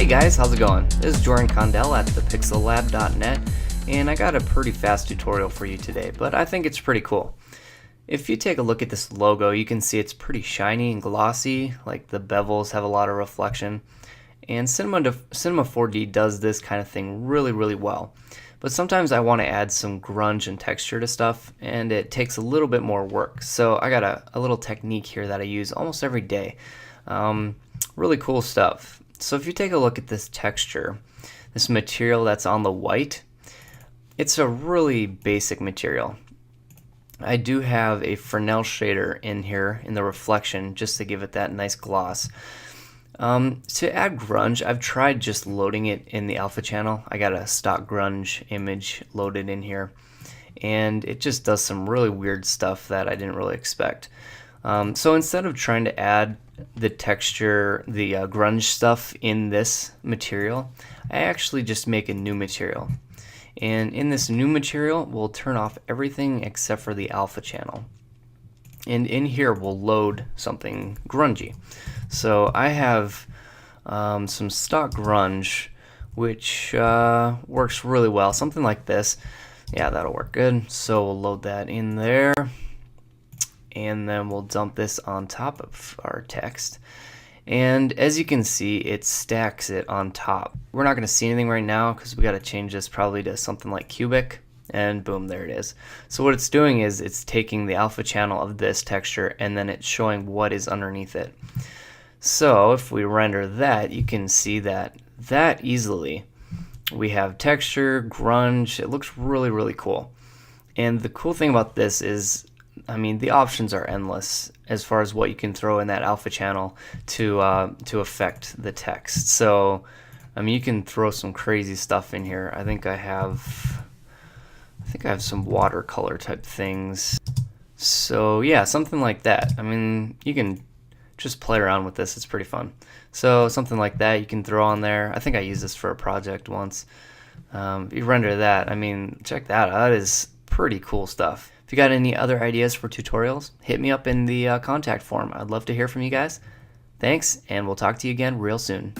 Hey guys, how's it going? This is Jordan Condell at thepixellab.net, and I got a pretty fast tutorial for you today, but I think it's pretty cool. If you take a look at this logo, you can see it's pretty shiny and glossy, like the bevels have a lot of reflection, and Cinema4D does this kind of thing really well. But sometimes I want to add some grunge and texture to stuff, and it takes a little bit more work. So I got a little technique here that I use almost every day. Really cool stuff. So if you take a look at this texture, this material that's on the white, it's a really basic material. I do have a Fresnel shader in here in the reflection just to give it that nice gloss. To add grunge, I've tried just loading it in the alpha channel. I got a stock grunge image loaded in here, and it just does some really weird stuff that I didn't really expect. So instead of trying to add the texture, the grunge stuff in this material, I actually just make a new material. And in this new material, we'll turn off everything except for the alpha channel. And in here, we'll load something grungy. So I have some stock grunge, which works really well. Something like this. Yeah, that'll work good. So we'll load that in there. And then we'll dump this on top of our text. And as you can see, it stacks it on top. We're not going to see anything right now because we got to change this probably to something like cubic. And boom, there it is. So what it's doing is it's taking the alpha channel of this texture and then it's showing what is underneath it. So if we render that, you can see that easily. We have texture, grunge. It looks really cool. And the cool thing about this is, I mean, the options are endless as far as what you can throw in that alpha channel to affect the text. So, I mean, you can throw some crazy stuff in here. I think I have some watercolor type things. So yeah, something like that. I mean, you can just play around with this. It's pretty fun. So something like that you can throw on there. I think I used this for a project once. You render that. I mean, check that out. That is pretty cool stuff. If you got any other ideas for tutorials, hit me up in the contact form. I'd love to hear from you guys. Thanks, and we'll talk to you again real soon.